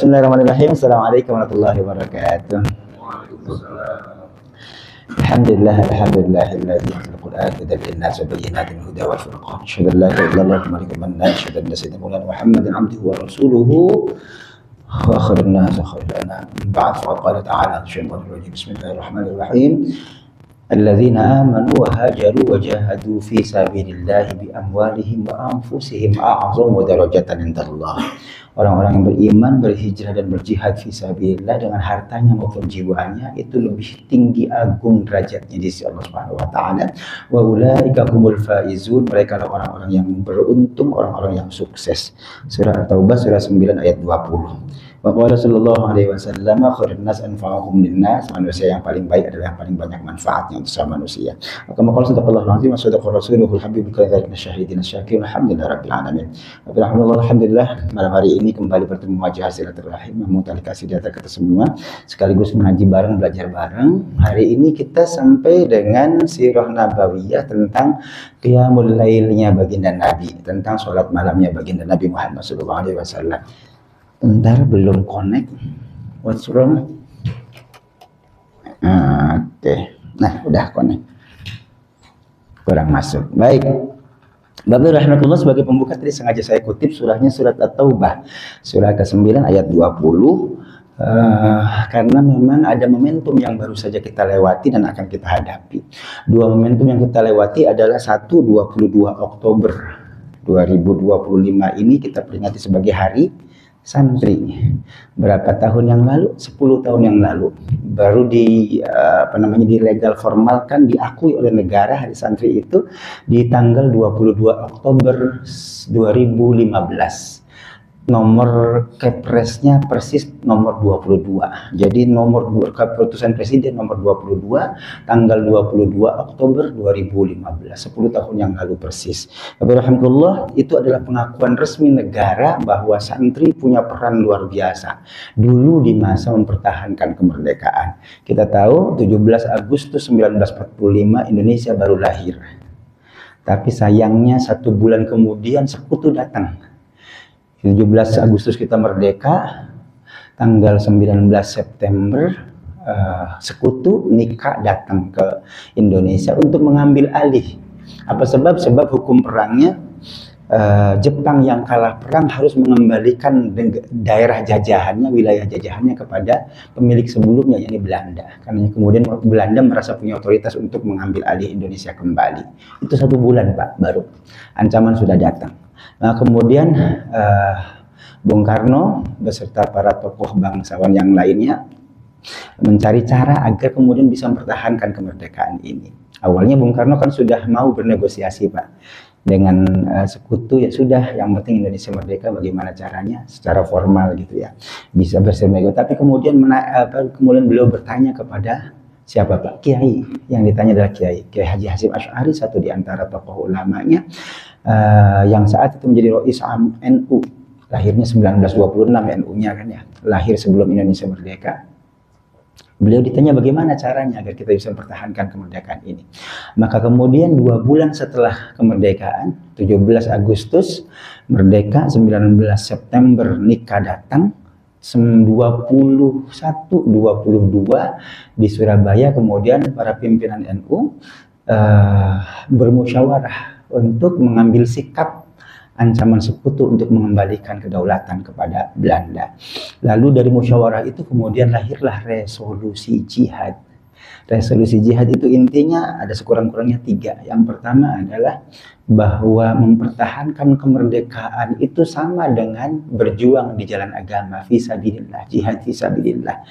Bismillahirrahmanirrahim. Assalamualaikum warahmatullahi wabarakatuh. Alhamdulillahilladzi anzala al-Qur'ana hudan lin-nas wa bayyinatin min al-huda wal furqan. Asyhadu an la ilaha illallah wa malikul mannan. Asyhadu anna sayyidina Muhammadan abduhu wa rasuluhu wa khairun nas wa khairul anam. Ba'd fa qala ta'ala syaitanir rajim. Bismillahirrahmanirrahim. Alladzina amanu wa hajaru wa jahadu fi sabilillahi bi amwalihim wa anfusihim a'zamu darajatan indallah. Orang-orang yang beriman, berhijrah dan berjihad fi sabilillah dengan hartanya maupun jiwanya itu lebih tinggi agung derajatnya di sisi Allah Subhanahu wa taala. Wa ulaika humul faizun, mereka adalah orang-orang yang beruntung, orang-orang yang sukses. Surah At-Taubah surah 9 ayat 20. Wa qala sallallahu alaihi wasallam khairun nas anfa'uhum linnas, manusia yang paling baik adalah yang paling banyak manfaatnya untuk sama manusia. Maka maqala sadaqallahu alazim wa sadaqa rasuluhul habib kadzalika syahidin syakirin alhamdulillah rabbil alamin. Alhamdulillah, malam hari ini kembali bertemu wajah silaturahim memutali kasih data kita semua sekaligus mengaji bareng, belajar bareng. Hari ini kita sampai dengan sirah nabawiyah tentang qiyamul lailnya baginda Nabi, tentang sholat malamnya baginda Nabi Muhammad sallallahu alaihi wasallam. Bentar, belum connect. What's wrong? Oke. Nah, udah connect. Kurang masuk. Baik. Bapak rahmatullah, sebagai pembuka tadi sengaja saya kutip surahnya surat At-Taubah. Surah ke-9 ayat 20. Karena memang ada momentum yang baru saja kita lewati dan akan kita hadapi. Dua momentum yang kita lewati adalah 22 Oktober 2025 ini kita peringati sebagai hari santri. Berapa tahun yang lalu? 10 tahun yang lalu baru dilegal formalkan, diakui oleh negara hari santri itu di tanggal 22 Oktober 2015. Nomor kepresnya persis nomor 22. Jadi nomor keputusan presiden nomor 22 tanggal 22 Oktober 2015, 10 tahun yang lalu persis. Tapi alhamdulillah itu adalah pengakuan resmi negara bahwa santri punya peran luar biasa dulu di masa mempertahankan kemerdekaan. Kita tahu 17 Agustus 1945 Indonesia baru lahir. Tapi sayangnya 1 bulan kemudian sekutu datang. 17 Agustus kita merdeka, tanggal 19 September sekutu nikah datang ke Indonesia untuk mengambil alih. Apa sebab? Sebab hukum perangnya Jepang yang kalah perang harus mengembalikan daerah jajahannya, wilayah jajahannya kepada pemilik sebelumnya, yakni Belanda. Karena kemudian Belanda merasa punya otoritas untuk mengambil alih Indonesia kembali. Itu 1 bulan Pak, baru ancaman sudah datang. Nah, kemudian Bung Karno beserta para tokoh bangsawan yang lainnya mencari cara agar kemudian bisa mempertahankan kemerdekaan ini. Awalnya Bung Karno kan sudah mau bernegosiasi Pak dengan sekutu, ya sudah, yang penting Indonesia merdeka, bagaimana caranya secara formal gitu ya, bisa bernegosiasi. Tapi kemudian kemudian beliau bertanya kepada siapa Pak? Kiai. Yang ditanya adalah Kiai Haji Hasyim Asy'ari, satu di antara tokoh ulamanya yang saat itu menjadi Rois Am NU. Lahirnya 1926 NU-nya kan ya, lahir sebelum Indonesia merdeka. Beliau ditanya bagaimana caranya agar kita bisa mempertahankan kemerdekaan ini. Maka kemudian 2 bulan setelah kemerdekaan, 17 Agustus merdeka, 19 September nikah datang, 21-22 di Surabaya kemudian para pimpinan NU bermusyawarah untuk mengambil sikap ancaman sekutu untuk mengembalikan kedaulatan kepada Belanda. Lalu dari musyawarah itu kemudian lahirlah resolusi jihad. Resolusi jihad itu intinya ada sekurang-kurangnya 3. Yang pertama adalah bahwa mempertahankan kemerdekaan itu sama dengan berjuang di jalan agama, fisabilillah, jihad fisabilillah.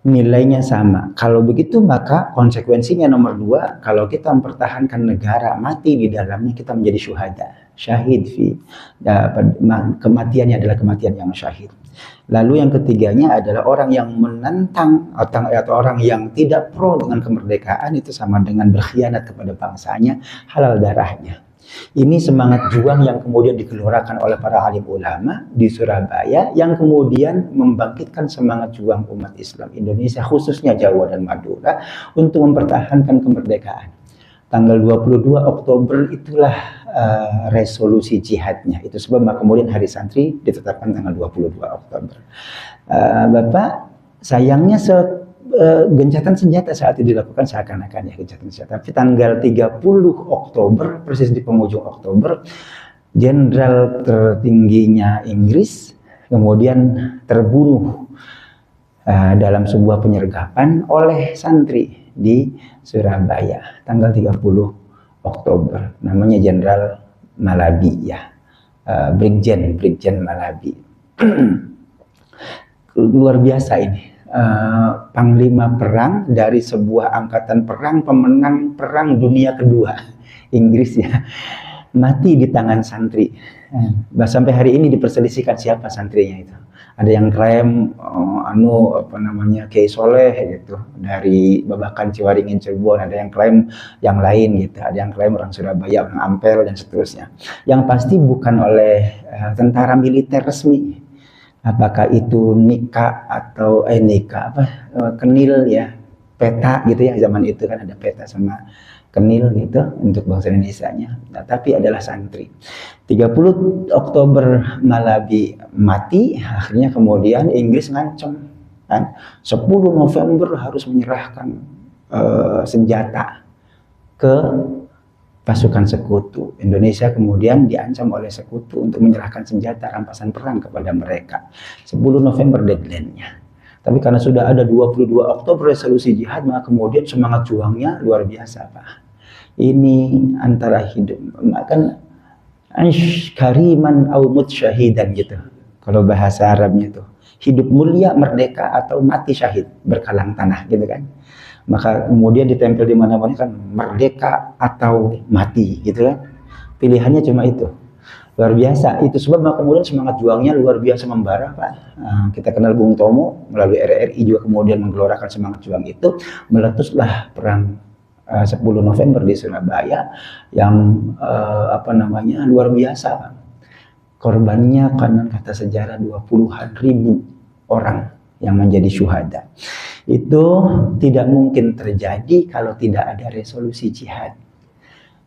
Nilainya sama. Kalau begitu maka konsekuensinya nomor 2, kalau kita mempertahankan negara, mati di dalamnya, kita menjadi syuhada, syahid kematiannya adalah kematian yang syahid. Lalu yang ketiganya adalah orang yang menentang atau orang yang tidak pro dengan kemerdekaan itu sama dengan berkhianat kepada bangsanya, halal darahnya. Ini semangat juang yang kemudian dikeluarkan oleh para alim ulama di Surabaya, yang kemudian membangkitkan semangat juang umat Islam Indonesia, khususnya Jawa dan Madura, untuk mempertahankan kemerdekaan. tanggal 22 Oktober itulah resolusi jihadnya. Itu sebab kemudian Hari Santri ditetapkan tanggal 22 Oktober. Bapak, sayangnya gencatan senjata saat itu dilakukan seakan-akan ya gencatan senjata. Tapi tanggal 30 Oktober, persis di penghujung Oktober, jenderal tertingginya Inggris kemudian terbunuh dalam sebuah penyergapan oleh santri di Surabaya tanggal 30 Oktober. Namanya Jenderal Malabi ya, Brigjen Malabi. Luar biasa ini, panglima perang dari sebuah angkatan perang, pemenang perang dunia kedua, Inggris ya, mati di tangan santri. Sampai hari ini diperselisihkan siapa santrinya itu. Ada yang klaim Kiai Soleh gitu dari Babakan Ciwaringin Cirebon, ada yang klaim yang lain gitu, ada yang klaim orang Surabaya, orang Ampel dan seterusnya. Yang pasti bukan oleh tentara militer resmi. Apakah itu Nika atau Kenil ya, peta gitu ya, zaman itu kan ada peta sama Kenil gitu untuk bangsa Indonesianya. Nah, tapi adalah santri. 30 Oktober Malabi mati, akhirnya kemudian Inggris ngancam kan 10 November harus menyerahkan senjata ke pasukan sekutu. Indonesia kemudian diancam oleh sekutu untuk menyerahkan senjata rampasan perang kepada mereka. 10 November deadline-nya. Tapi karena sudah ada 22 Oktober resolusi jihad, maka kemudian semangat juangnya luar biasa, Pak. Ini antara hidup, kan kariman au mut syahidan gitu. Kalau bahasa Arabnya itu, hidup mulia merdeka atau mati syahid berkalang tanah gitu kan. Maka kemudian ditempel di mana-mana kan merdeka atau mati gitu kan. Pilihannya cuma itu. Luar biasa. Itu sebab kemudian semangat juangnya luar biasa membara, Pak. Kita kenal Bung Tomo melalui RRI juga kemudian menggelorakan semangat juang itu. Meletuslah perang 10 November di Surabaya yang luar biasa, Pak. Korbannya karena kata sejarah 20-an ribu orang yang menjadi syuhada. Itu tidak mungkin terjadi kalau tidak ada resolusi jihad.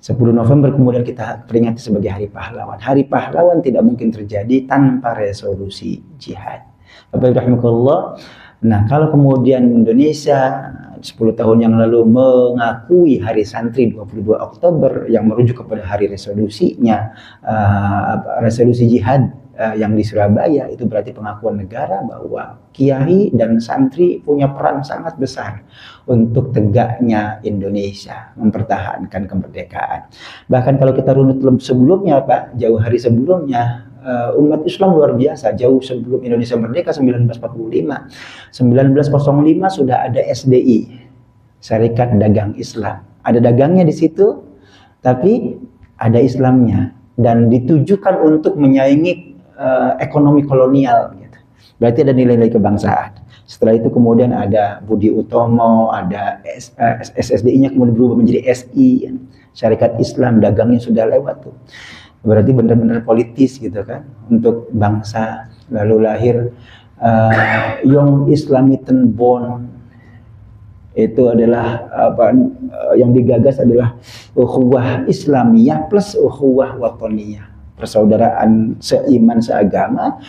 10 November kemudian kita peringati sebagai Hari Pahlawan. Hari Pahlawan tidak mungkin terjadi tanpa resolusi jihad. Bapak rahimahullah. Nah, kalau kemudian Indonesia 10 tahun yang lalu mengakui Hari Santri 22 Oktober yang merujuk kepada hari resolusinya, resolusi jihad yang di Surabaya, itu berarti pengakuan negara bahwa kiai dan santri punya peran sangat besar untuk tegaknya Indonesia, mempertahankan kemerdekaan. Bahkan kalau kita runut sebelumnya, Pak, jauh hari sebelumnya, umat Islam luar biasa. Jauh sebelum Indonesia merdeka 1945, 1905 sudah ada SDI, Syarikat Dagang Islam. Ada dagangnya di situ, tapi ada Islamnya dan ditujukan untuk menyaingi ekonomi kolonial. Gitu. Berarti ada nilai-nilai kebangsaan. Setelah itu kemudian ada Budi Utomo, ada SSDI-nya kemudian berubah menjadi SI, Syarikat Islam, dagangnya sudah lewat tuh. Berarti benar-benar politis gitu kan untuk bangsa. Lalu lahir Young Islamiten Bond, itu adalah yang digagas adalah ukhuwah Islamiyah plus ukhuwah watoniyah, persaudaraan seiman seagama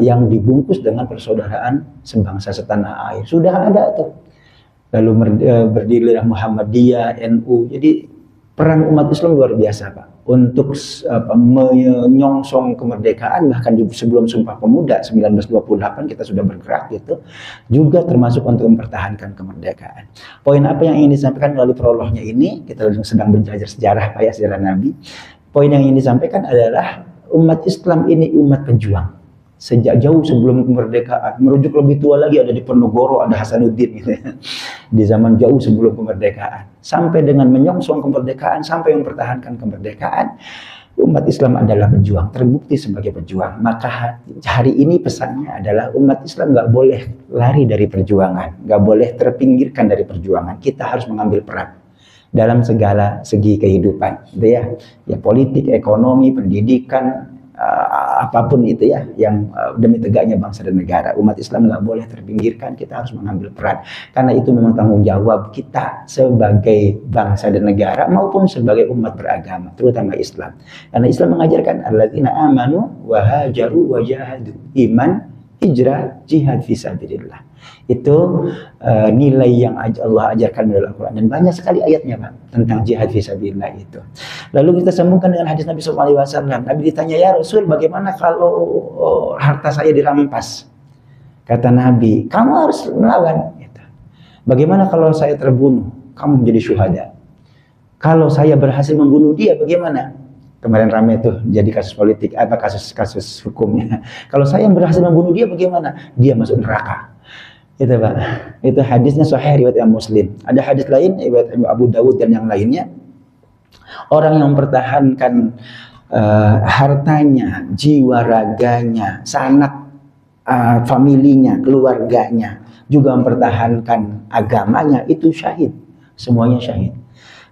yang dibungkus dengan persaudaraan sebangsa setanah air. Sudah ada tuh. Lalu berdirilah Muhammadiyah, NU. Jadi peran umat Islam luar biasa, Pak, untuk menyongsong kemerdekaan. Bahkan sebelum Sumpah Pemuda 1928 kita sudah bergerak gitu, juga termasuk untuk mempertahankan kemerdekaan. Poin apa yang ingin disampaikan melalui prolognya ini? Kita sedang belajar sejarah, Pak, ya, sejarah Nabi. Poin yang ingin disampaikan adalah umat Islam ini umat pejuang. Sejak jauh sebelum kemerdekaan, merujuk lebih tua lagi ada Diponegoro, ada Hasanuddin gitu ya. Di zaman jauh sebelum kemerdekaan, sampai dengan menyongsong kemerdekaan, sampai mempertahankan kemerdekaan, umat Islam adalah pejuang, terbukti sebagai pejuang. Maka hari ini pesannya adalah umat Islam nggak boleh lari dari perjuangan, nggak boleh terpinggirkan dari perjuangan. Kita harus mengambil peran dalam segala segi kehidupan, gitu ya. Ya, politik, ekonomi, pendidikan, apapun itu ya, yang demi tegaknya bangsa dan negara. Umat Islam nggak boleh terpinggirkan, kita harus mengambil peran. Karena itu memang tanggung jawab kita sebagai bangsa dan negara maupun sebagai umat beragama, terutama Islam. Karena Islam mengajarkan alladzina amanu wa hajaru wa jahadu, iman, hijrah, jihad fisabilillah. Itu nilai yang Allah ajarkan dalam Al-Quran, dan banyak sekali ayatnya Pak tentang jihad fisabilillah itu. Lalu kita sambungkan dengan hadis Nabi SAW. Nabi ditanya, ya Rasul, bagaimana kalau harta saya dirampas? Kata Nabi, kamu harus melawan. Gitu. Bagaimana kalau saya terbunuh? Kamu menjadi syuhada. Kalau saya berhasil membunuh dia, bagaimana? Kemarin ramai tuh jadi kasus politik, kasus hukumnya. Kalau saya yang berhasil membunuh dia, bagaimana? Dia masuk neraka. Itu Pak. Itu hadisnya sahih riwayat Imam Muslim. Ada hadis lain riwayat Abu Dawud dan yang lainnya. Orang yang mempertahankan hartanya, jiwa raganya, sanak familinya, keluarganya, juga mempertahankan agamanya, itu syahid. Semuanya syahid.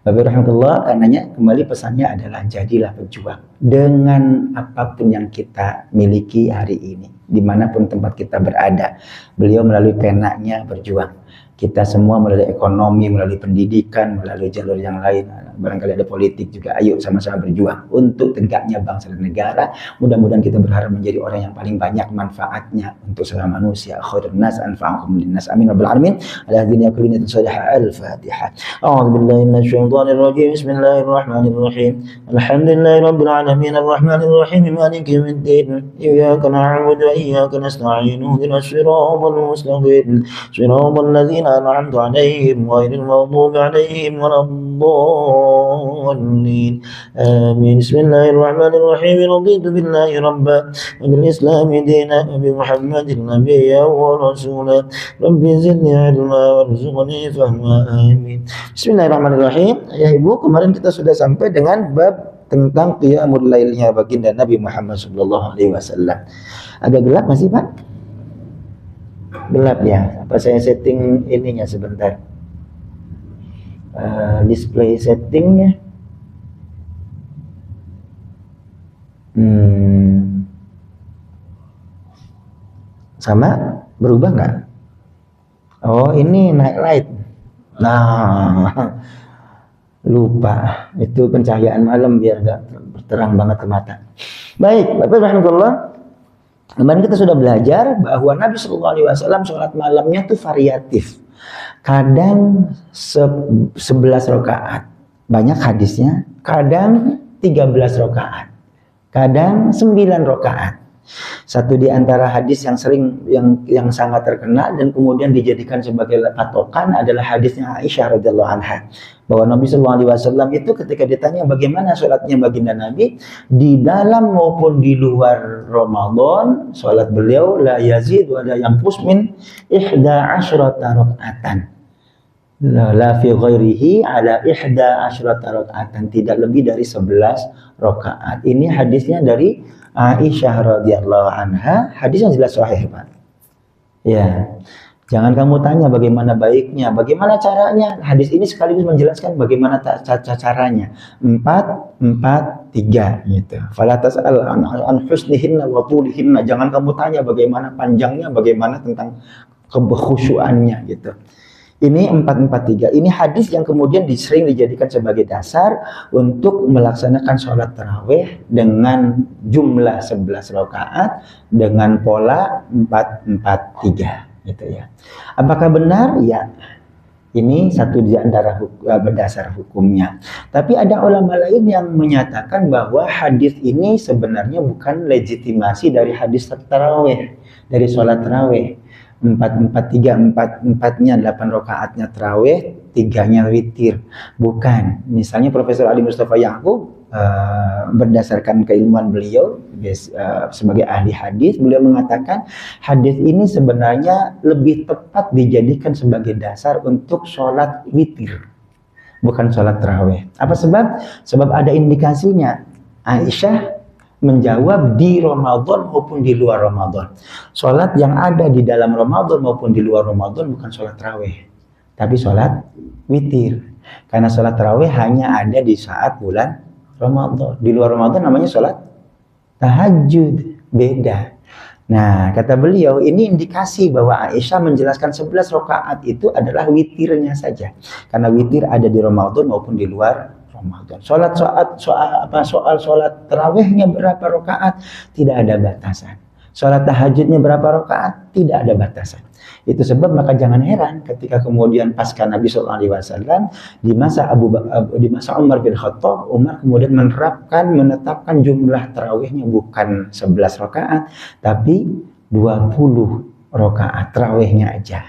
Bapak rahmatullah, karenanya kembali pesannya adalah jadilah pejuang dengan apapun yang kita miliki hari ini, dimanapun tempat kita berada. Beliau melalui penanya berjuang, kita semua melalui ekonomi, melalui pendidikan, melalui jalur yang lain, barangkali ada politik juga. Ayo sama-sama berjuang untuk tegaknya bangsa dan negara. Mudah-mudahan kita berharap menjadi orang yang paling banyak manfaatnya untuk sesama manusia. Khairun nas anfa'uhum linnas. Amin rabbal alamin. Ala hadhihi kulliyatin salihah. Al-Fatihah. A'udzu billahi minasyaitonir rajim. Bismillahirrahmanirrahim. Alhamdulillahi rabbil alamin arrahmanir rahim maliki yaumiddin. Iyyaka na'budu wa iyyaka nasta'in. Ihdinas siratal mustaqim. Siratal ladzina an'amta 'alaihim ghairil maghdubi 'alaihim waladdallin. آمين. بسم الله الرحمن الرحيم. رضيت بالله ربا وبالإسلام دينا وبمحمد نبيا ورسولا رب زدني علما وارزقني فهما. آمين. Bismillahirrahmanirrahim. Ya Ibu, kemarin kita sudah sampai dengan bab tentang qiyamul lailnya baginda Nabi Muhammad SAW. Agak gelap masih Pak? Gelap ya. Apa saya setting ininya sebentar? Display settingnya sama berubah nggak? Oh ini night light. Nah lupa, itu pencahayaan malam biar nggak terang banget ke mata. Baik, Bapak rahmatullah. Kemarin kita sudah belajar bahwa Nabi SAW sholat malamnya itu variatif. Kadang 11 rakaat, banyak hadisnya. Kadang 13 rakaat, kadang 9 rakaat. Satu di antara hadis yang sering yang sangat terkenal dan kemudian dijadikan sebagai patokan adalah hadisnya Aisyah radhiyallahu anha, bahwa Nabi SAW itu ketika ditanya bagaimana sholatnya baginda Nabi di dalam maupun di luar Ramadan, sholat beliau la yazid wa la yanqus min 11 rakaatan. La fi ghairihi ala 11 rakaatan, tidak lebih dari 11 rakaat. Ini hadisnya dari Aisyah radhiyallahu anha, hadis yang jelas sahih Pak. Ya, jangan kamu tanya bagaimana baiknya, bagaimana caranya. Hadis ini sekaligus menjelaskan bagaimana caranya. 4, 3 gitu. Fala tas'al an husnihinna wa tulihinna. Jangan kamu tanya bagaimana panjangnya, bagaimana tentang kekhusyuannya gitu. Ini 4-4-3. Ini hadis yang kemudian sering dijadikan sebagai dasar untuk melaksanakan sholat tarawih dengan jumlah 11 rakaat dengan pola 4-4-3 gitu ya. Apakah benar? Ya. Ini satu di antara dasar hukumnya. Tapi ada ulama lain yang menyatakan bahwa hadis ini sebenarnya bukan legitimasi dari hadis tarawih, dari sholat tarawih. 4-4-3, 4-4-nya 8 rakaatnya tarawih, 3-nya witir. Bukan. Misalnya Profesor Ali Mustafa Ya'qub berdasarkan keilmuan beliau sebagai ahli hadis, beliau mengatakan hadis ini sebenarnya lebih tepat dijadikan sebagai dasar untuk sholat witir, bukan sholat tarawih. Apa sebab? Sebab ada indikasinya. Aisyah menjawab di Ramadan maupun di luar Ramadan. Sholat yang ada di dalam Ramadan maupun di luar Ramadan bukan sholat tarawih, tapi sholat witir. Karena sholat tarawih hanya ada di saat bulan Ramadan. Di luar Ramadan namanya sholat tahajud, beda. Nah, kata beliau, ini indikasi bahwa Aisyah menjelaskan 11 rakaat itu adalah witirnya saja. Karena witir ada di Ramadan maupun di luar Ramadan. Soal sholat tarawihnya berapa rakaat? Tidak ada batasan. Sholat tahajudnya berapa rakaat? Tidak ada batasan. Itu sebab maka jangan heran ketika kemudian pasca Nabi SAW di masa Umar bin Khattab, Umar kemudian menetapkan jumlah tarawihnya bukan 11 rakaat tapi 20 rakaat tarawihnya aja,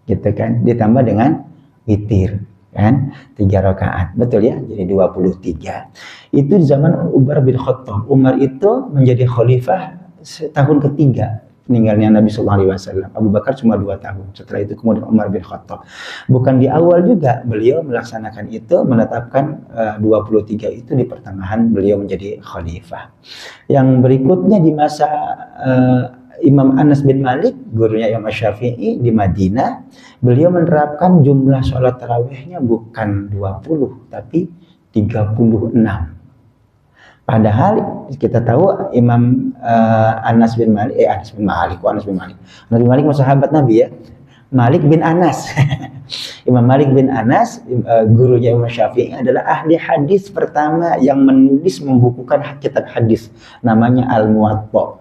gitu kan, ditambah dengan witir kan 3 rakaat, betul ya, jadi 23. Itu di zaman Umar bin Khattab. Umar itu menjadi khalifah tahun ketiga meninggalnya Nabi SAW. Abu Bakar cuma 2 tahun. Setelah itu kemudian Umar bin Khattab. Bukan di awal juga beliau melaksanakan itu, menetapkan 23 itu di pertengahan beliau menjadi khalifah. Yang berikutnya di masa Imam Anas bin Malik, gurunya Imam Syafi'i di Madinah, beliau menerapkan jumlah sholat tarawihnya bukan 20 tapi 36. Padahal kita tahu Imam Anas bin Malik, Anas bin Malik sahabat Nabi ya. Malik bin Anas. Imam Malik bin Anas, gurunya Imam Syafi'i, adalah ahli hadis pertama yang membukukan kitab hadis, namanya Al-Muwatta.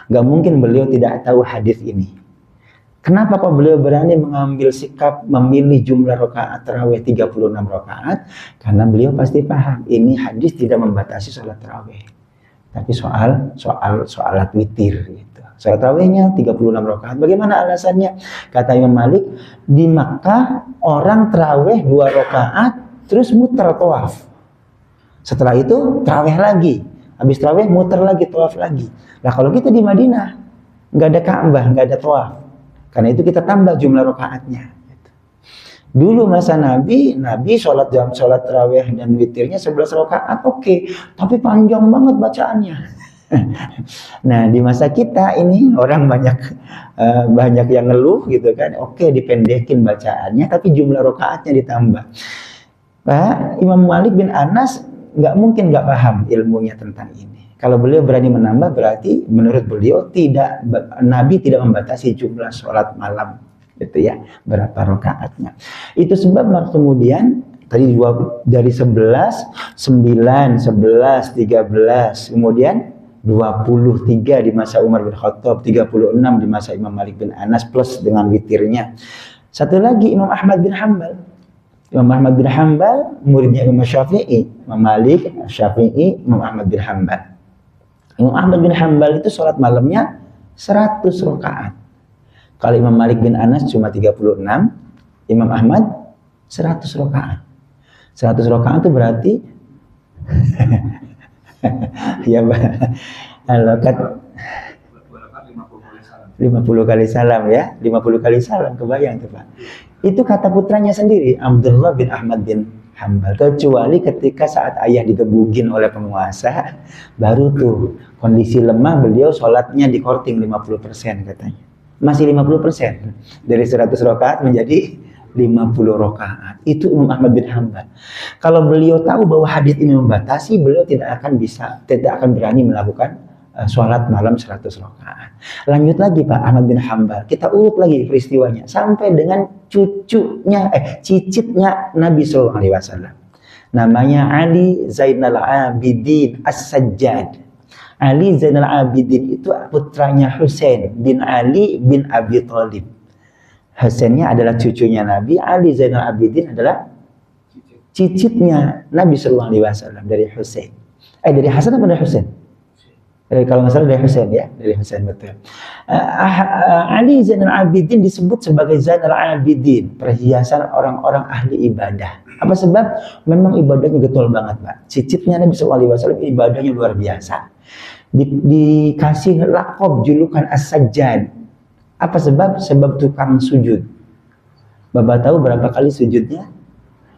Gak mungkin beliau tidak tahu hadis ini. Kenapa kok beliau berani mengambil sikap memilih jumlah rakaat tarawih 36 rakaat? Karena beliau pasti paham ini hadis tidak membatasi sholat tarawih, tapi soalat witir gitu. Sholat tarawihnya 36 rakaat. Bagaimana alasannya? Kata Imam Malik, di Makkah orang tarawih 2 rakaat terus muter tawaf. Setelah itu tarawih lagi. Habis tarawih muter lagi, tawaf lagi. Nah kalau kita di Madinah nggak ada Ka'bah, nggak ada tawaf. Karena itu kita tambah jumlah rakaatnya. Dulu masa Nabi sholat tarawih dan witirnya 11 rakaat, oke. Tapi panjang banget bacaannya. Nah di masa kita ini orang banyak yang ngeluh gitu kan. Oke, dipendekin bacaannya, tapi jumlah rakaatnya ditambah. Pak Imam Malik bin Anas nggak mungkin nggak paham ilmunya tentang ini. Kalau beliau berani menambah, berarti menurut beliau Nabi tidak membatasi jumlah sholat malam, gitu ya, berapa rakaatnya. Itu sebab kemudian tadi dari 11, 9, 11, 13, kemudian 23 di masa Umar bin Khattab, 36 di masa Imam Malik bin Anas plus dengan witirnya. Satu lagi Imam Ahmad bin Hanbal. Imam Ahmad bin Hanbal muridnya Imam Syafi'i, Imam Malik, Syafi'i, Imam Ahmad bin Hanbal. Imam Ahmad bin Hanbal itu sholat malamnya 100 rakaat. Kalau Imam Malik bin Anas cuma 36, Imam Ahmad 100 rakaat. 100 rakaat itu berarti ya Pak. Kalau kan 50 kali salam ya, 50 kali salam, kebayang tuh Pak. Itu kata putranya sendiri, Abdullah bin Ahmad bin Hanbal. Kecuali ketika saat ayah digebugin oleh penguasa, baru tuh kondisi lemah beliau sholatnya dikorting 50% katanya. Masih 50%. Dari 100 rakaat menjadi 50 rakaat. Itu Imam Ahmad bin Hanbal. Kalau beliau tahu bahwa hadis ini membatasi, beliau tidak akan berani melakukan sholat malam 100 rakaat. Lanjut lagi Pak Ahmad bin Hanbal. Kita urut lagi peristiwanya sampai dengan cicitnya Nabi SAW. Namanya Ali Zainal Abidin As-Sajjad. Ali Zainal Abidin itu putranya Husain bin Ali bin Abi Thalib. Husainnya adalah cucunya Nabi, Ali Zainal Abidin adalah cicitnya Nabi SAW dari Husain. Dari Hasan apa dari Husain? Kalau nggak salah dari Husain ya, dari Husain betul. Ali Zainal Abidin disebut sebagai Zainal Abidin, perhiasan orang-orang ahli ibadah. Apa sebab? Memang ibadahnya getol banget Pak. Cicitnya Nabi SAW ibadahnya luar biasa. Dikasih lakob julukan As-Sajjad. Apa sebab? Sebab tukang sujud. Bapak tahu berapa kali sujudnya?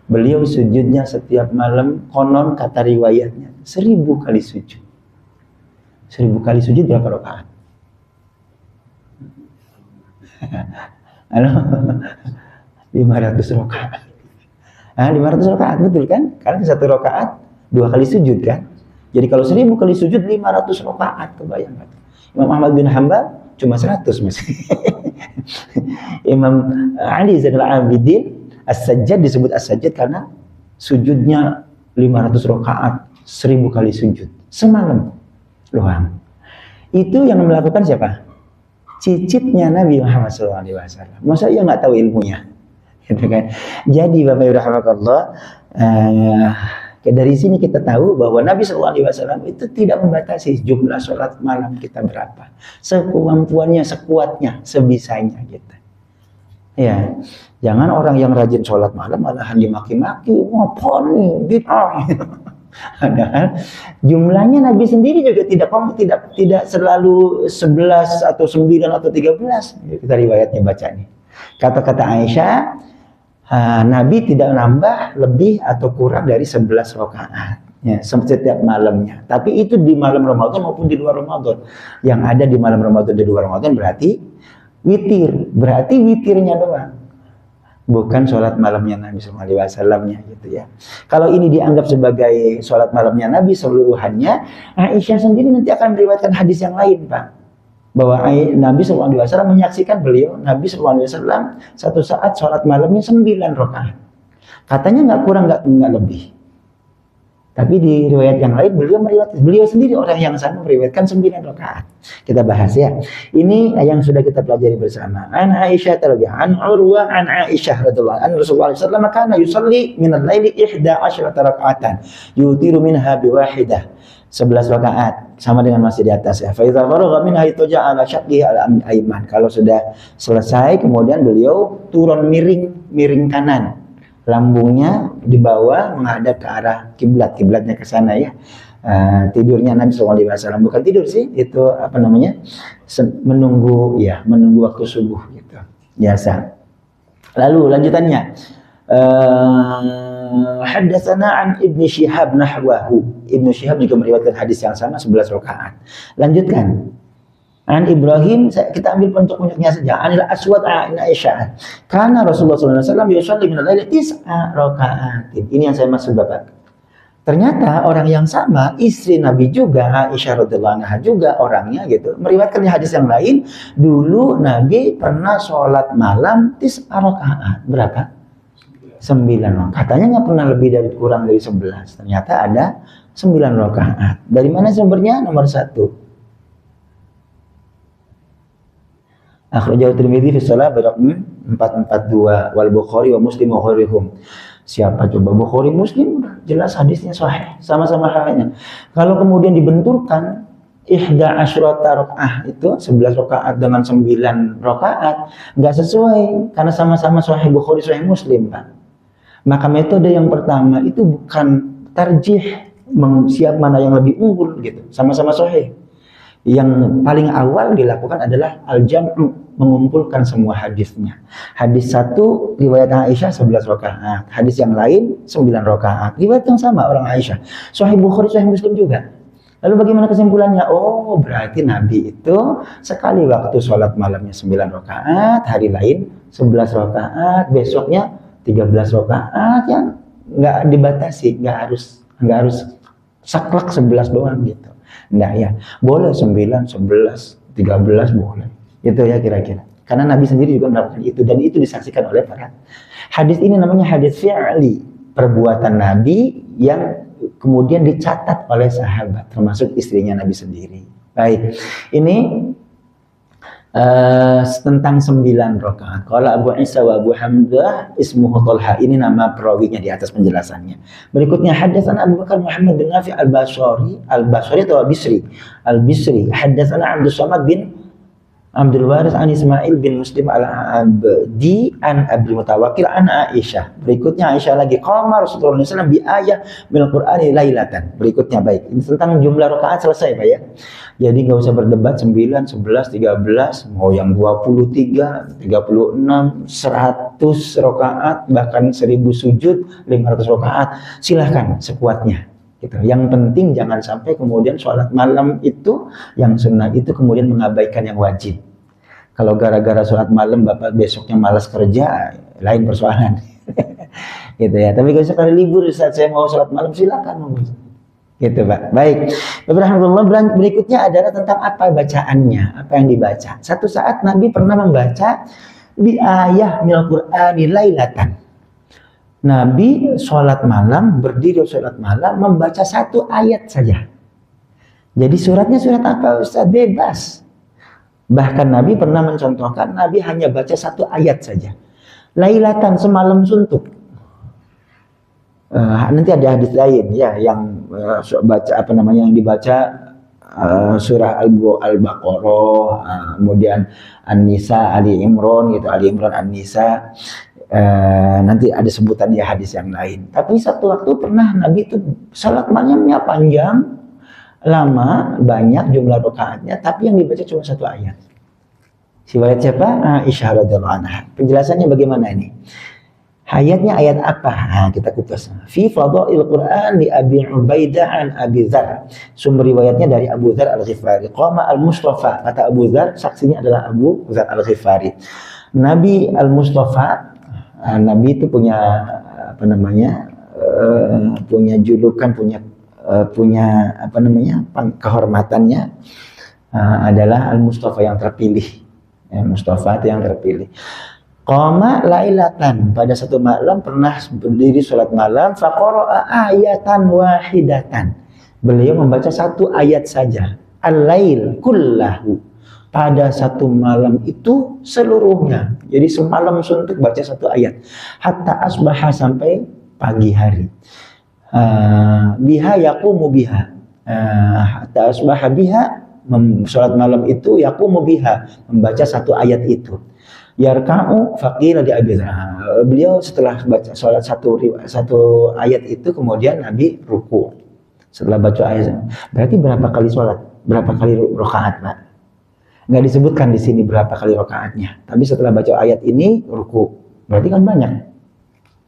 Beliau sujudnya setiap malam, konon kata riwayatnya 1000 kali sujud. 1000 kali sujud berapa rakaat? Halo, 500 rakaat. 500 rakaat betul kan? Karena 1 rakaat 2 kali sujud kan? Jadi kalau 1000 kali sujud 500 rakaat, kebayang nggak? Imam Ahmad bin Hambal cuma 100 masih. Imam Ali Zainal Abidin As-Sajjad disebut As-Sajjad karena sujudnya 500 rakaat, 1000 kali sujud semalam doang. Itu yang melakukan siapa? Cicitnya Nabi Muhammad SAW. Masa ia nggak tahu ilmunya? Gitu kan? Jadi Bapak Ibu rahimakumullah, dari sini kita tahu bahwa Nabi SAW itu tidak membatasi jumlah sholat malam kita berapa, sekemampuannya, sekuatnya, sebisanya gitu. Ya, jangan orang yang rajin sholat malam malahan dimaki-maki, ngapain nih, bid'ah. Padahal jumlahnya Nabi sendiri juga tidak selalu 11 atau 9 atau 13. Kita riwayatnya baca nih. Kata-kata Aisyah, Nabi tidak nambah lebih atau kurang dari 11 rakaat ya, setiap malamnya. Tapi itu di malam Ramadan maupun di luar Ramadan. Yang ada di malam Ramadan dan di luar Ramadan berarti witir, berarti witirnya doang, bukan sholat malamnya Nabi SAW-nya gitu ya. Kalau ini dianggap sebagai sholat malamnya Nabi seluruhannya, Aisyah sendiri nanti akan meriwayatkan hadis yang lain, Pak, bahwa Nabi SAW menyaksikan beliau, Nabi SAW satu saat sholat malamnya 9 rakaat. Katanya nggak kurang, nggak lebih. Tapi di riwayat yang lain beliau sendiri orang yang sama meriwayatkan 9 rakaat. Kita bahas ya. Ini yang sudah kita pelajari bersama. An Aisyah radhiyallahu an Urwa an Aisyah radhiyallahu an Rasulullah sallallahu alaihi wasallam kana yusalli min al-laili 11 raka'atan yutiru minha biwahidah. 11 rakaat sama dengan masih di atas ya. Fa idza faragha minha itaja'a ala syaqqihi al-ayman. Kalau sudah selesai kemudian beliau turun miring kanan. Lambungnya di bawah menghadap ke arah kiblat, kiblatnya ke sana ya. Tidurnya Nabi SAW bukan tidur sih, itu apa namanya, menunggu waktu subuh gitu biasa. Lalu lanjutannya, haddatsana an Ibnu Syihab nahwahu. Ibnu Syihab juga meriwayatkan hadis yang sama 11 rakaat. Lanjutkan. An Ibrahim, kita ambil puncak-puncaknya saja. Anil Aswad an Aisyah. Karena Rasulullah SAW yusalli min al-laili 9 raka'atin. Ini yang saya maksud Bapak. Ternyata orang yang sama, istri Nabi juga, Aisyah radhiyallahu anha juga orangnya gitu. Meriwayatkan di hadis yang lain, dulu Nabi pernah sholat malam 9 rakaat. Berapa? 9. Katanya nggak pernah lebih dari kurang dari 11. Ternyata ada 9 rakaat. Dari mana sumbernya? Nomor 1. Akhrajahu Tirmidzi fi shalah beraqam 442 wal Bukhari wa Muslim wa ghairihum. Siapa coba? Bukhari, Muslim, jelas hadisnya sahih, sama-sama halnya. Kalau kemudian dibenturkan 11 rakaat itu 11 rakaat dengan 9 rakaat enggak sesuai karena sama-sama sahih Bukhari, sahih Muslim, Pak. Maka metode yang pertama itu bukan tarjih, siap mana yang lebih unggul gitu, sama-sama sahih. Yang paling awal dilakukan adalah al-jam'u, mengumpulkan semua hadisnya. Hadis satu riwayat Aisyah 11 rakaat, hadis yang lain 9 rakaat. Riwayat yang sama orang Aisyah. Sahih Bukhari, sahih Muslim juga. Lalu bagaimana kesimpulannya? Oh, berarti Nabi itu sekali waktu sholat malamnya 9 rakaat, hari lain 11 rakaat, besoknya 13 rakaat, yang nggak dibatasi, nggak harus saklek 11 doang gitu. Nah ya, boleh 9, 11, 13 boleh. Itu ya kira-kira. Karena Nabi sendiri juga melakukan itu dan itu disaksikan oleh para. Hadis ini namanya hadis fi'li, perbuatan Nabi yang kemudian dicatat oleh sahabat, termasuk istrinya Nabi sendiri. Baik, ini tentang 9 rakaat. Qala Abu Isa wa Abu Hamzah ismuhu Talha. Ini nama perawinya di atas penjelasannya. Berikutnya haddatsana Abu Bakar Muhammad bin Nafi al-Basri atau Al-Bisri. Haddatsana Abdul Samad bin Abdul Waris an Ismail bin Muslim al-Abdi an Abdul Mutawakkil an Aisyah. Berikutnya Aisyah lagi qama Rasulullah SAW bi ayah bil Qur'ani lailatan. Berikutnya baik. Ini tentang jumlah rakaat selesai Pak ya. Jadi nggak usah berdebat 9, 11, 13, mau yang 23, 36, 100 rakaat, bahkan 1000 sujud, 500 rakaat. Silahkan sekuatnya. Gitu. Yang penting jangan sampai kemudian sholat malam itu, yang sunnah itu kemudian mengabaikan yang wajib. Kalau gara-gara sholat malam Bapak besoknya malas kerja, lain persoalan. Gitu ya. Tapi kalau sekali libur saat saya mau sholat malam silakan. Gitu Pak. Baik. Alhamdulillah, berikutnya adalah tentang apa bacaannya, apa yang dibaca. Satu saat Nabi pernah membaca di ayah mil Qur'ani lailatan. Nabi sholat malam, berdiri sholat malam, membaca satu ayat saja. Jadi suratnya surat apa Ustaz? Bebas. Bahkan Nabi pernah mencontohkan, Nabi hanya baca satu ayat saja. Lailatan, semalam suntuk. Nanti ada hadis lain ya yang baca apa namanya yang dibaca surah Al-Baqarah, kemudian An-Nisa, Ali Imran gitu, Ali Imran, An-Nisa. Nanti ada sebutan ya hadis yang lain. Tapi satu waktu pernah Nabi itu salat malamnya panjang, lama, banyak jumlah rakaatnya, tapi yang dibaca cuma satu ayat. Riwayat siapa? Aisyah radhiyallahu anha. Penjelasannya bagaimana ini? Ayatnya ayat apa? Nah, kita kupas. Fi fadail Quran di Abi Ubaidah an Abi Dzar. Sumber riwayatnya dari Abu Dzar Al-Ghifari. Qama Al-Mustafa. Kata Abu Dzar, saksinya adalah Abu Dzar Al-Ghifari. Nabi Al-Mustafa, Nabi itu punya apa namanya? Punya julukan, punya apa namanya? Kehormatannya adalah Al-Mustafa yang terpilih. Ya, Mustafa itu yang terpilih. Qama lailatan, pada satu malam pernah berdiri sholat malam, faqara'a ayatan wahidatan. Beliau membaca satu ayat saja. Al-lail kullahu. Pada satu malam itu seluruhnya. Jadi semalam suntuk baca satu ayat. Hatta asbaha, sampai pagi hari. Biha yaqumu biha. Hatta asbaha biha, sholat malam itu yaqumu biha, membaca satu ayat itu. Yarka'u faqila di Abi Dzar. Beliau setelah baca sholat satu ayat itu, kemudian Nabi ruku. Setelah baca ayat, berarti berapa kali sholat? Berapa kali rakaat, Pak? Nggak disebutkan di sini berapa kali rakaatnya. Tapi setelah baca ayat ini ruku. Berarti kan banyak.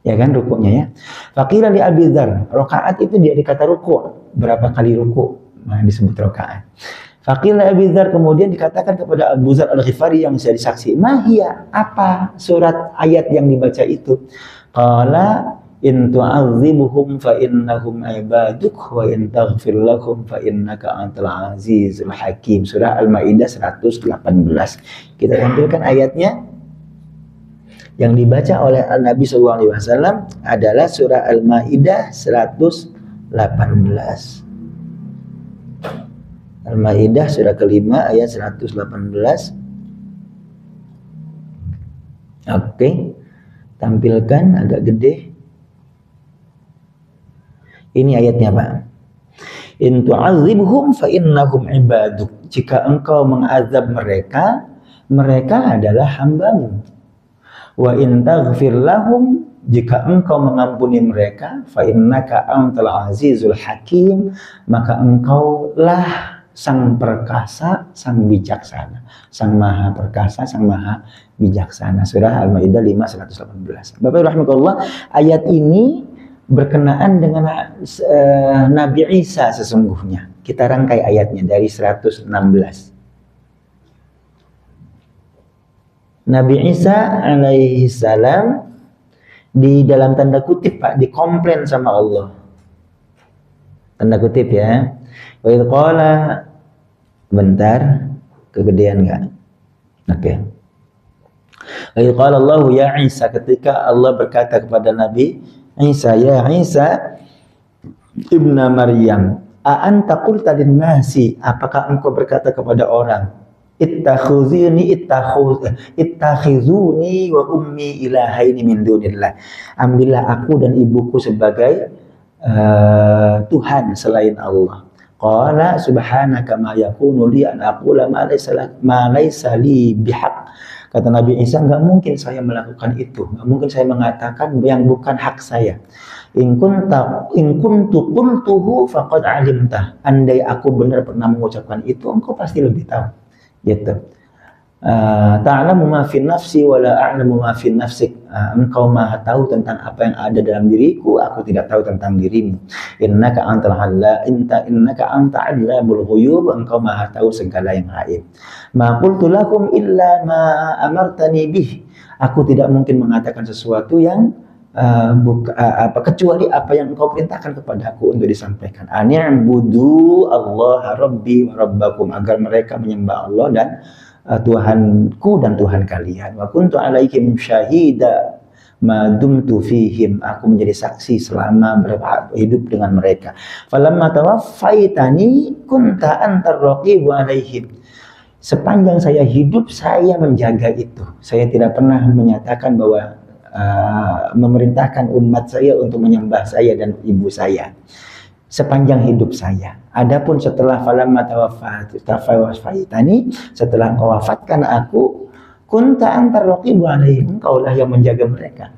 Ya kan rukunya ya. Faqila di Abi Dzar. Rakaat itu dia dikata ruku. Berapa kali ruku? Nah, disebut rakaat. Faqila Abi Dzar, kemudian dikatakan kepada Abu Dzar Al-Ghifari yang bisa disaksi, mahia, apa surat ayat yang dibaca itu? Qala in tu'adzibuhum fa innahum ibaduk wa in taghfir lahum fa innaka antal azizul hakim. Surah Al-Maidah 118. Kita tampilkan ayatnya. Yang dibaca oleh Nabi SAW adalah surah Al-Maidah 118. Al-Maidah surah kelima ayat 118. Oke. Tampilkan agak gede. Ini ayatnya, Pak. In tu'adzibhum fa innahum ibaduk. Jika engkau mengazab mereka, mereka adalah hambamu. Wa in taghfir lahum, jika engkau mengampuni mereka, fa innaka antal azizul hakim, maka engkaulah sang perkasa, sang bijaksana, sang maha perkasa, sang maha bijaksana. Surah Al-Maidah 5:118. Bapak rahmatullah, ayat ini berkenaan dengan Nabi Isa sesungguhnya. Kita rangkai ayatnya dari 116. Nabi Isa alaihi salam di dalam tanda kutip, Pak, dikomplain sama Allah. Tanda kutip ya. Wa idh qala, bentar, kegedean enggak? Oke. Wa idh qala Allah ya Isa, ketika Allah berkata kepada Nabi Isa, ya Isa ibna Maryam, a anta qulta lin-nasi, apakah engkau berkata kepada orang, ittakhizuni wa ummi ilahaini min dunillah, ambillah aku dan ibuku sebagai Tuhan selain Allah. Qala subhanaka ma yakunu li an aqula ma laysa li bihaq. Kata Nabi Isa, enggak mungkin saya melakukan itu, enggak mungkin saya mengatakan yang bukan hak saya. In kuntu qultuhu faqad alimtah. Andai aku benar pernah mengucapkan itu, engkau pasti lebih tahu. Gitu. Ta'lamu ma fi nafsi wa la a'lamu ma fi nafsik. Engkau maha tahu tentang apa yang ada dalam diriku, aku tidak tahu tentang dirimu. Innaka anta 'allamul ghuyub, engkau maha tahu segala yang gaib. Ma qultu lakum illa ma amartani bih. Aku tidak mungkin mengatakan sesuatu yang kecuali apa yang engkau perintahkan kepadaku untuk disampaikan. Ani'budu Allah Rabbi wa Rabbakum, agar mereka menyembah Allah dan Tuhanku dan Tuhan kalian. Wa kuntu alaihim syahida ma dumtu fihim, aku menjadi saksi selama hidup dengan mereka. Falamma tawaffaitani kunta antar raqibu alaihim, sepanjang saya hidup saya menjaga itu. Saya tidak pernah menyatakan bahwa memerintahkan umat saya untuk menyembah saya dan ibu saya sepanjang hidup saya. Adapun setelah falamma tawaffaitani, setelah engkau wafatkan aku, kunta antar raqibu alaihim, engkaulah yang menjaga mereka.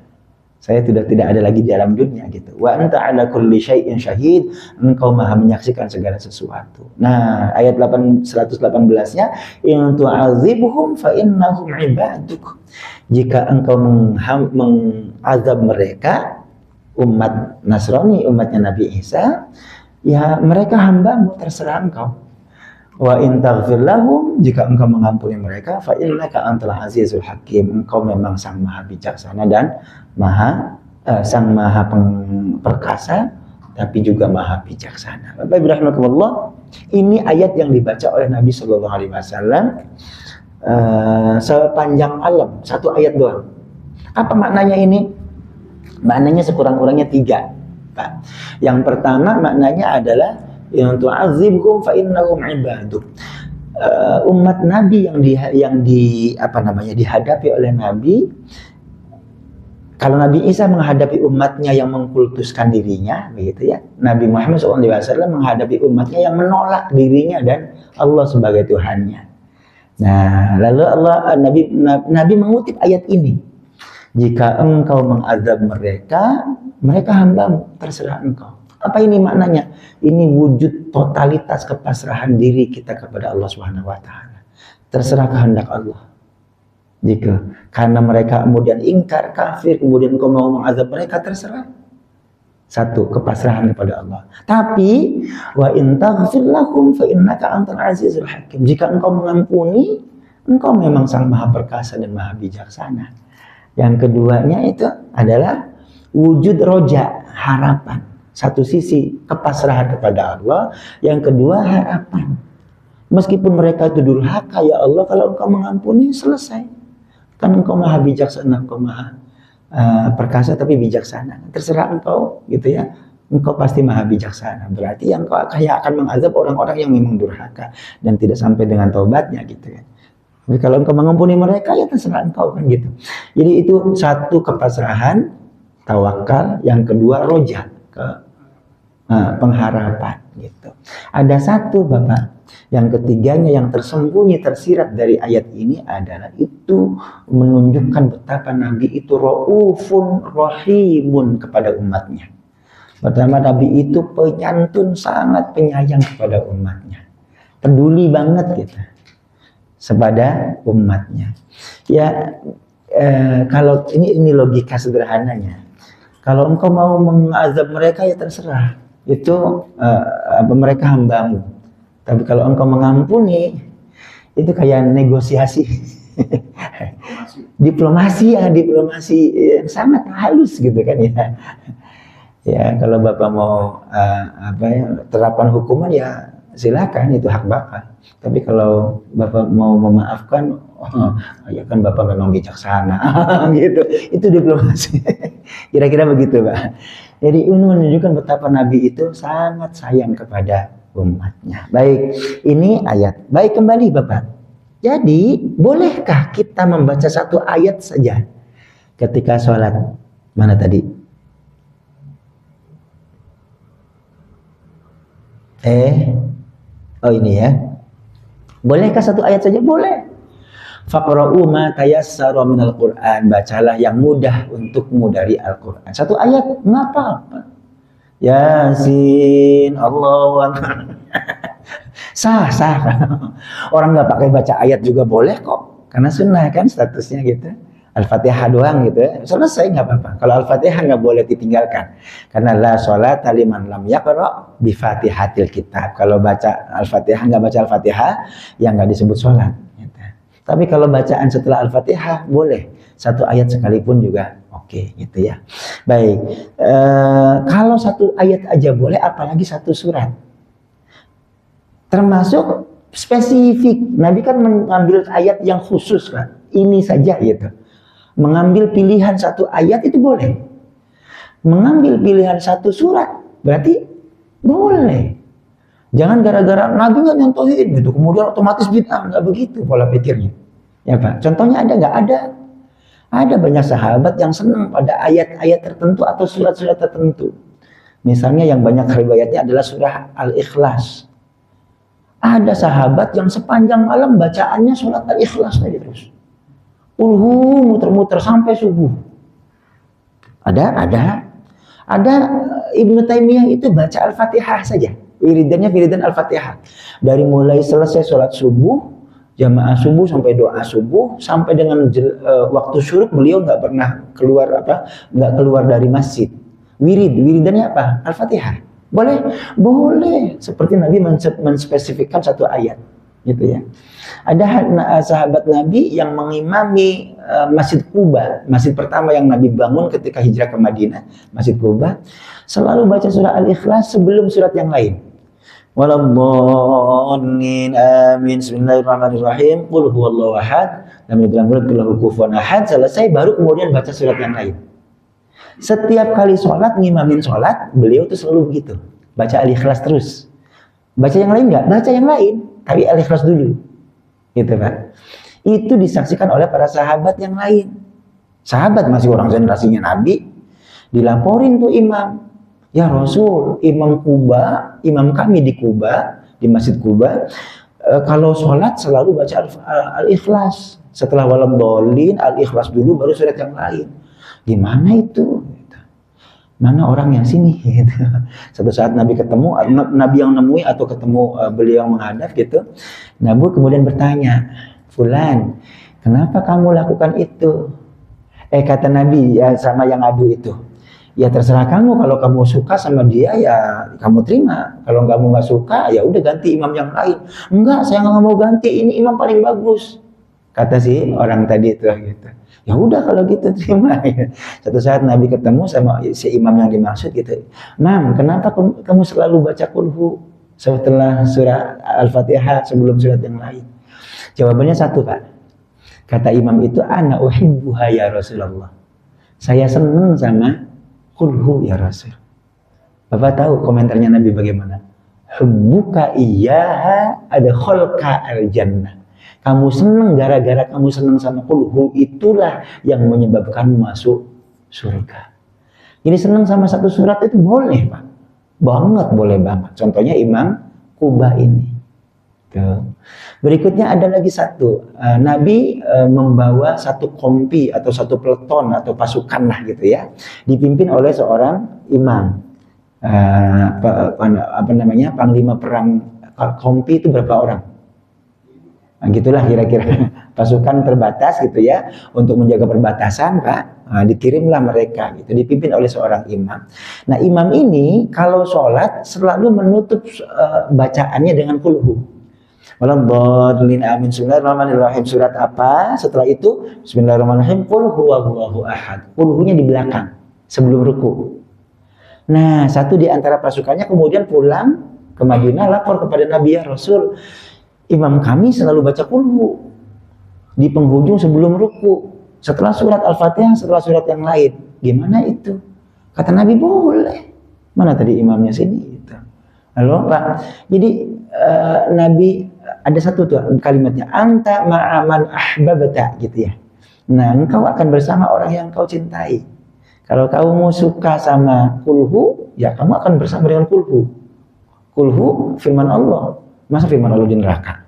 Saya sudah tidak ada lagi di alam dunia gitu. Wa anta ala kulli syai'in syahid, engkau maha menyaksikan segala sesuatu. Nah, ayat 118-nya, in tu'adzibuhum fa innahum ibaduk. Jika engkau mengazab mereka, umat Nasrani, umatnya Nabi Isa, ya mereka hambamu, terserah engkau. Wa in taghfir lahum, jika engkau mengampuni mereka, fa innaka antal azizul hakim, engkau memang sang maha bijaksana dan sang maha perkasa, tapi juga maha bijaksana. Bapak Ibu rahimakumullah, ini ayat yang dibaca oleh Nabi Shallallahu Alaihi Wasallam sepanjang malam, satu ayat doang. Apa maknanya ini? Maknanya sekurang-kurangnya 3, Pak. Yang pertama maknanya adalah yang tu'adzibhum fa innahum ibaduk. Umat Nabi yang dihadapi oleh Nabi, kalau Nabi Isa menghadapi umatnya yang mengkultuskan dirinya, begitu ya. Nabi Muhammad SAW menghadapi umatnya yang menolak dirinya dan Allah sebagai Tuhannya. Nah, lalu Nabi mengutip ayat ini. Jika engkau mengazab mereka, mereka hambamu, terserah engkau. Apa ini maknanya? Ini wujud totalitas kepasrahan diri kita kepada Allah Subhanahu wa taala. Terserah kehendak Allah. Jika karena mereka kemudian ingkar, kafir, kemudian engkau mau mengazab mereka, terserah. Satu, kepasrahan kepada Allah. Tapi wa in taghfir lahum fa innaka antal azizul hakim. Jika engkau mengampuni, engkau memang sang maha perkasa dan maha bijaksana. Yang keduanya itu adalah wujud roja, harapan. Satu sisi kepasrahan kepada Allah, yang kedua harapan. Meskipun mereka itu durhaka, ya Allah, kalau engkau mengampuni, selesai. Kan engkau maha bijaksana, engkau maha perkasa tapi bijaksana. Terserah engkau, gitu ya. Engkau pasti maha bijaksana. Berarti yang engkau akan mengazab orang-orang yang memang durhaka dan tidak sampai dengan taubatnya, gitu ya. Jadi kalau engkau mengampuni mereka, ya terserah engkau, kan gitu. Jadi itu satu, kepasrahan, tawakal. Yang kedua roja, pengharapan, gitu. Ada satu, Bapak, yang ketiganya yang tersembunyi, tersirat dari ayat ini adalah itu menunjukkan betapa Nabi itu raufun rahimun kepada umatnya. Pertama, Nabi itu penyantun, sangat penyayang kepada umatnya, peduli banget gitu kepada umatnya. Ya, kalau ini logika sederhananya. Kalau engkau mau mengazab mereka, ya terserah. Itu mereka hambamu. Tapi kalau engkau mengampuni, itu kayak negosiasi. Diplomasi yang sangat halus, gitu kan ya. Ya, kalau Bapak mau terapan hukuman, ya silakan, itu hak Bapak. Tapi kalau Bapak mau memaafkan, ya kan Bapak memang bijaksana, gitu. Itu diplomasi. Kira-kira begitu, Pak. Jadi ini menunjukkan betapa Nabi itu sangat sayang kepada umatnya. Baik, ini ayat. Baik, kembali Bapak. Jadi, bolehkah kita membaca satu ayat saja ketika sholat? Mana tadi? Oh ini ya. Bolehkah satu ayat saja? Boleh. Faqra'u ma tayassara minal Qur'an. Bacalah yang mudah untukmu dari Al-Qur'an. Satu ayat, nggak apa-apa. Yasin, Allahu Akbar. Sah. Orang nggak pakai baca ayat juga boleh kok. Karena sunnah kan statusnya gitu. Al-Fatihah doang gitu. Selesai, nggak apa-apa. Kalau Al-Fatihah nggak boleh ditinggalkan. Karena la sholata liman lam yaqra' bi Fatihatil kitab. Kalau baca Al-Fatihah, nggak baca Al-Fatihah, ya nggak disebut sholat. Gitu. Tapi kalau bacaan setelah Al-Fatihah boleh. Satu ayat sekalipun juga oke. Oke, gitu ya. Baik, kalau satu ayat aja boleh, apalagi satu surat. Termasuk spesifik. Nabi kan mengambil ayat yang khusus, kan? Ini saja gitu. Mengambil pilihan satu ayat itu boleh. Mengambil pilihan satu surat berarti boleh. Jangan gara-gara Nabi nggak nyontohin gitu, kemudian otomatis bid'ah. Nggak begitu pola pikirnya. Ya Pak, contohnya ada nggak? Ada. Ada banyak sahabat yang senang pada ayat-ayat tertentu atau surat-surat tertentu. Misalnya yang banyak riwayatnya adalah surah Al-Ikhlas. Ada sahabat yang sepanjang malam bacaannya surat Al-Ikhlas tadi terus. Muter-muter sampai subuh. Ada Ibnu Taimiyah itu baca Al-Fatihah saja. Wiridan Al-Fatihah. Dari mulai selesai sholat subuh, jamaah subuh sampai doa subuh, sampai dengan waktu syuruk beliau nggak pernah nggak keluar dari masjid. Wiridannya apa? Al-Fatihah. Boleh. Seperti Nabi menspesifikkan satu ayat, gitu ya. Ada sahabat Nabi yang mengimami Masjid Quba, masjid pertama yang Nabi bangun ketika hijrah ke Madinah, Masjid Quba, selalu baca surah Al-Ikhlas sebelum surat yang lain. Waladhdallin, amin, bismillahirrahmanirrahim, qul huwallahu ahad, lam yalid walam yulad, lahu kufuwan ahad, selesai baru kemudian baca surat yang lain. Setiap kali sholat, ngimamin sholat, beliau tuh selalu begitu, baca Al-Ikhlas terus. Baca yang lain nggak? Baca yang lain, tapi Al-Ikhlas dulu, gitu Pak. Itu disaksikan oleh para sahabat yang lain. Sahabat masih orang generasinya Nabi, dilaporin tuh imam, ya Rasul, imam kami di Kuba, di Masjid Kuba, kalau sholat selalu baca Al-Ikhlas. Setelah waladhdallin, Al-Ikhlas dulu, baru surat yang lain. Gimana itu? Mana orang yang sini? Gitu. Satu saat Nabi ketemu, Nabi yang nemui atau ketemu beliau yang menghadap gitu. Nabi kemudian bertanya, Fulan, kenapa kamu lakukan itu? Kata Nabi ya sama yang adu itu. Ya terserah kamu, kalau kamu suka sama dia ya kamu terima. Kalau kamu nggak suka ya udah ganti imam yang lain. Enggak, saya nggak mau ganti, ini imam paling bagus. Kata si orang tadi itu gitu. Ya udah kalau gitu terima. Satu saat Nabi ketemu sama si imam yang dimaksud gitu. Mam, kenapa kamu selalu baca kulhu setelah surah Al-Fatihah sebelum surat yang lain? Jawabannya satu Pak. Kata imam itu, ana uhibbuha ya Rasulullah. Saya senang sama kulhu ya Rasul. Bapak tahu komentarnya Nabi bagaimana? Hubbuka iyyaha adkhalka al-jannah. Kamu senang gara-gara kamu senang sama kulhu, itulah yang menyebabkanmu masuk surga. Jadi senang sama satu surat itu boleh Pak. Boleh banget. Contohnya Imam Quba ini. Tuh. Berikutnya ada lagi satu. Nabi membawa satu kompi atau satu peleton atau pasukan lah gitu ya. Dipimpin oleh seorang imam. Panglima perang kompi itu berapa orang? Nah, gitulah kira-kira pasukan terbatas gitu ya untuk menjaga perbatasan Pak. Dikirimlah mereka gitu, dipimpin oleh seorang imam. Nah imam ini kalau sholat selalu menutup bacaannya dengan kulhu. Waladhdallin, amin, bismillahirrahmanirrahim. Surat apa? Setelah itu bismillahirrahmanirrahim, qul huwallahu ahad. Kulhunya di belakang sebelum ruku. Nah satu di antara pasukannya kemudian pulang ke Madinah, lapor kepada Nabi, ya Rasul, imam kami selalu baca kulhu di penghujung sebelum ruku, setelah surat Al-Fatihah, setelah surat yang lain. Gimana itu? Kata Nabi, boleh. Mana tadi imamnya sini? Gitu. Halo Pak. Jadi Nabi ada satu tuh kalimatnya, anta ma'aman ahbabta gitu ya. Nah engkau akan bersama orang yang kau cintai. Kalau kamu suka sama kulhu, ya kamu akan bersama dengan kulhu. Kulhu firman Allah. Masa firman Allah di neraka?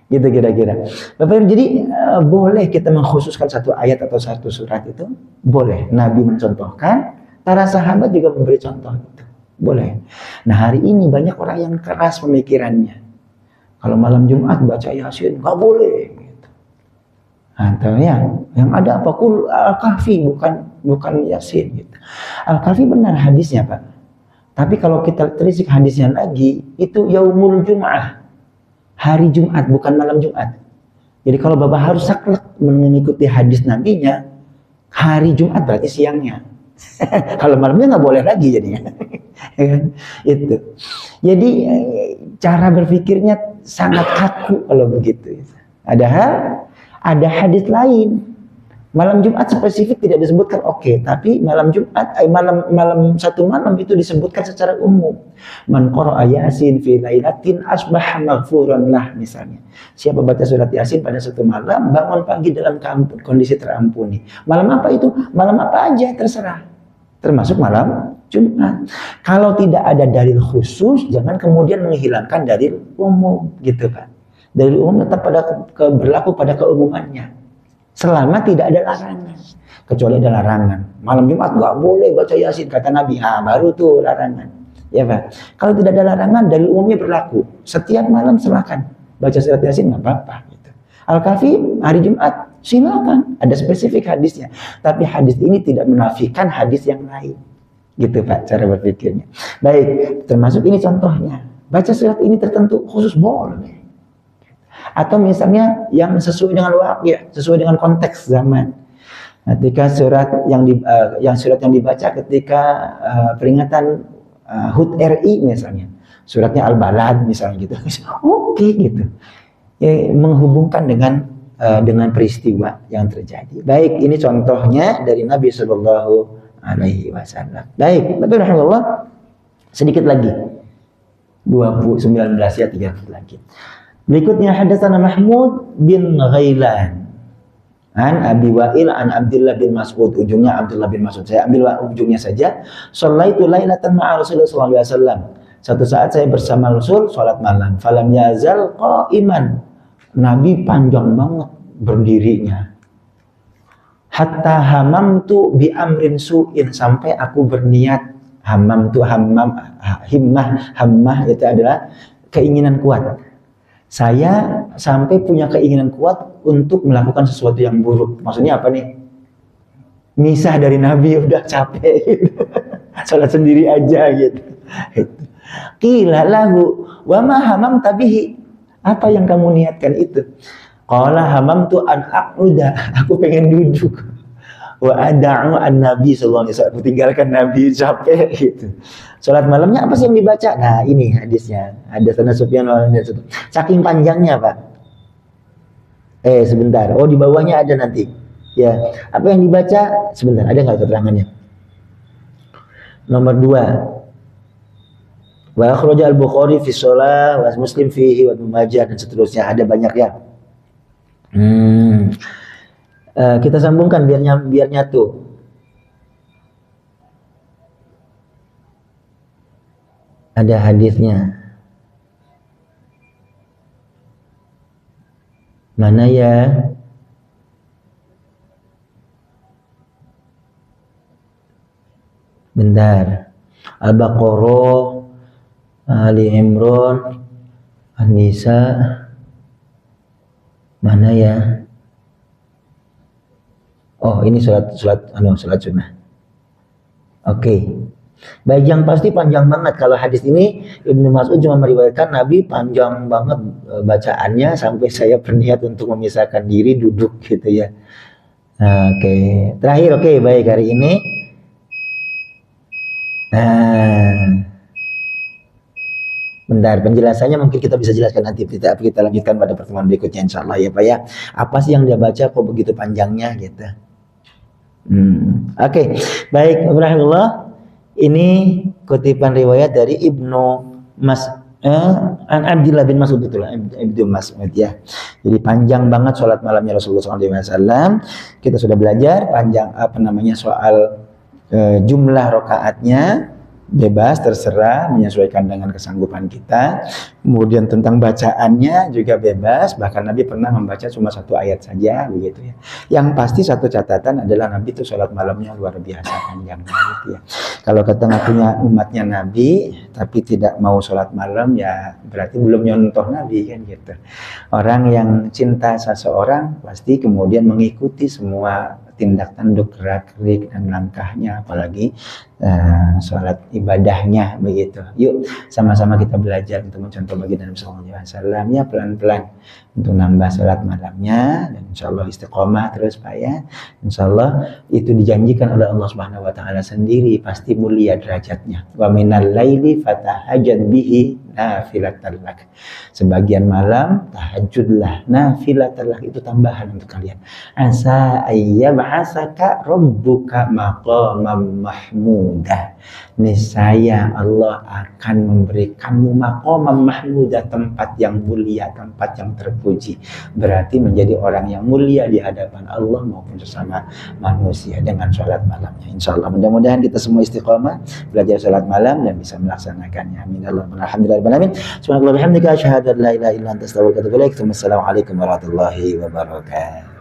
Gitu kira-kira. Bapak, jadi boleh kita mengkhususkan satu ayat atau satu surat itu, boleh. Nabi mencontohkan, para sahabat juga memberi contoh itu, boleh. Nah hari ini banyak orang yang keras pemikirannya. Kalau malam Jumat baca Yasin nggak boleh. Gitu. Atau yang ada apa? Al-Kahfi bukan Yasin. Gitu. Al-Kahfi benar hadisnya Pak. Tapi kalau kita telisik hadisnya lagi, itu yaumul Jum'ah. Hari Jumat, bukan malam Jumat. Jadi kalau Bapak harus saklek mengikuti hadis Nabinya, Hari Jumat berarti siangnya. Kalau malamnya nggak boleh lagi jadinya. Itu. Jadi cara berpikirnya sangat kaku kalau begitu. Padahal ada hadis lain. Malam Jumat spesifik tidak disebutkan, oke, tapi malam Jumat, malam satu malam itu disebutkan secara umum. Man qara'a Yasin fi lailatin asbaha maghfuran lah, misalnya. Siapa baca surat Yasin pada satu malam, bangun pagi dalam kondisi terampuni. Malam apa itu? Malam apa aja terserah. Termasuk malam Jumat. Kalau tidak ada dalil khusus, jangan kemudian menghilangkan dalil umum, gitu kan. Dalil umum tetap berlaku pada keumumannya. Selama tidak ada larangan. Kecuali ada larangan. Malam Jumat nggak boleh baca Yasin, kata Nabi. Baru tuh larangan. Ya Pak. Kalau tidak ada larangan, dalil umumnya berlaku. Setiap malam silakan baca surat Yasin, nggak apa-apa. Gitu. Al-Kahfi hari Jumat silakan. Ada spesifik hadisnya. Tapi hadis ini tidak menafikan hadis yang lain. Gitu Pak cara berpikirnya. Baik, termasuk ini contohnya. Baca surat ini tertentu khusus boleh. Atau misalnya yang sesuai dengan waktu, sesuai dengan konteks zaman. Ketika surat yang dibaca ketika peringatan HUT RI misalnya, suratnya Al-Balad misalnya gitu. Oke gitu. Ya, menghubungkan dengan peristiwa yang terjadi. Baik, ini contohnya dari Nabi Shallallahu Alaihi Wasallam. Baik, betul alhamdulillah. Sedikit lagi, 19 ya 30 lagi. Berikutnya hadatsana Mahmud bin Ghailan an Abi Wa'il an Abdullah bin Mas'ud, ujungnya Abdullah bin Mas'ud. Saya ambil ujungnya saja. Shallaitu lailatan ma'a Rasulullah sallallahu alaihi wasallam. Satu saat saya bersama Rasul salat malam. Falam yazal qa'iman. Nabi panjang banget berdirinya. Hatta hamamtu bi amrin su'in, sampai aku berniat. Himmah itu adalah keinginan kuat. Saya sampai punya keinginan kuat untuk melakukan sesuatu yang buruk. Maksudnya apa nih? Misah dari Nabi, udah capek gitu. Salat sendiri aja gitu. Qila lahu wa ma hamamta bihi? Apa yang kamu niatkan itu? Qala hamamtu an aq'uda. Aku pengen duduk. Wa ada'u an Nabi sallallahu alaihi wasallam. Aku tinggalkan Nabi, capek gitu. Salat malamnya apa sih yang dibaca? Nah, ini hadisnya. Hadatsana Sufyan wa saking panjangnya, Pak. Sebentar. Oh, di bawahnya ada nanti. Ya, apa yang dibaca? Sebentar, ada nggak keterangannya? Nomor 2. Wa akhraja al-Bukhari fi shalah wa Muslim fihi wa Ibnu Majah dan seterusnya. Ada banyak ya. Kita sambungkan biar nyatu. Ada hadisnya. Mana ya? Bentar. Al-Baqarah, Ali Imran, An-Nisa. Mana ya? Oh, ini salat sunnah. Oke. Baik, yang pasti panjang banget. Kalau hadis ini Ibnu Mas'ud cuma meriwayatkan Nabi panjang banget bacaannya sampai saya berniat untuk memisahkan diri duduk gitu ya. Oke. Terakhir, baik hari ini. Bentar, penjelasannya mungkin kita bisa jelaskan nanti. Kita lanjutkan pada pertemuan berikutnya insya Allah ya Pak ya. Apa sih yang dia baca kok begitu panjangnya gitu. Oke. Baik, alhamdulillah. Ini kutipan riwayat dari Ibnu an Abdullah bin Mas'ud, betul Ibnu Mas'ud ya. Jadi panjang banget sholat malamnya Rasulullah SAW. Kita sudah belajar panjang soal jumlah rakaatnya, bebas terserah menyesuaikan dengan kesanggupan kita. Kemudian tentang bacaannya juga bebas, bahkan Nabi pernah membaca cuma 1 ayat saja begitu ya. Yang pasti satu catatan adalah Nabi itu sholat malamnya luar biasa panjangnya gitu ya. Kalau kata ngakunya umatnya Nabi tapi tidak mau sholat malam, ya berarti belum nyontoh Nabi kan gitu. Orang yang cinta seseorang pasti kemudian mengikuti semua tindak tanduk, gerak-gerik dan langkahnya, apalagi sholat ibadahnya begitu. Yuk sama-sama kita belajar untuk mencontoh baginda Nabi Sallallahu Alaihi Wasallam ya, pelan-pelan untuk nambah sholat malamnya, dan insya Allah istiqomah terus Pak ya. Insya Allah itu dijanjikan oleh Allah Subhanahu Wa Taala sendiri, pasti mulia derajatnya. Wa minal laili fatahajjad bihi nafilatan lak. Sebagian malam tahajudlah, nafilatan lak itu tambahan untuk kalian. Asa ayyab'asaka rabbuka maqamam mahmudah. Niscaya Allah akan memberikanmu maqamam mahmudah, tempat yang mulia, tempat yang terpuji. Berarti menjadi orang yang mulia di hadapan Allah maupun sesama manusia dengan sholat malamnya. Insya Allah mudah-mudahan kita semua istiqomah belajar sholat malam dan bisa melaksanakannya. Amin. Alhamdulillah. Subhanallah bihamdika asyhadu an la ilaha illa anta astaghfiruka wa atubu ilaik. Wassalamualaikum warahmatullahi wabarakatuh.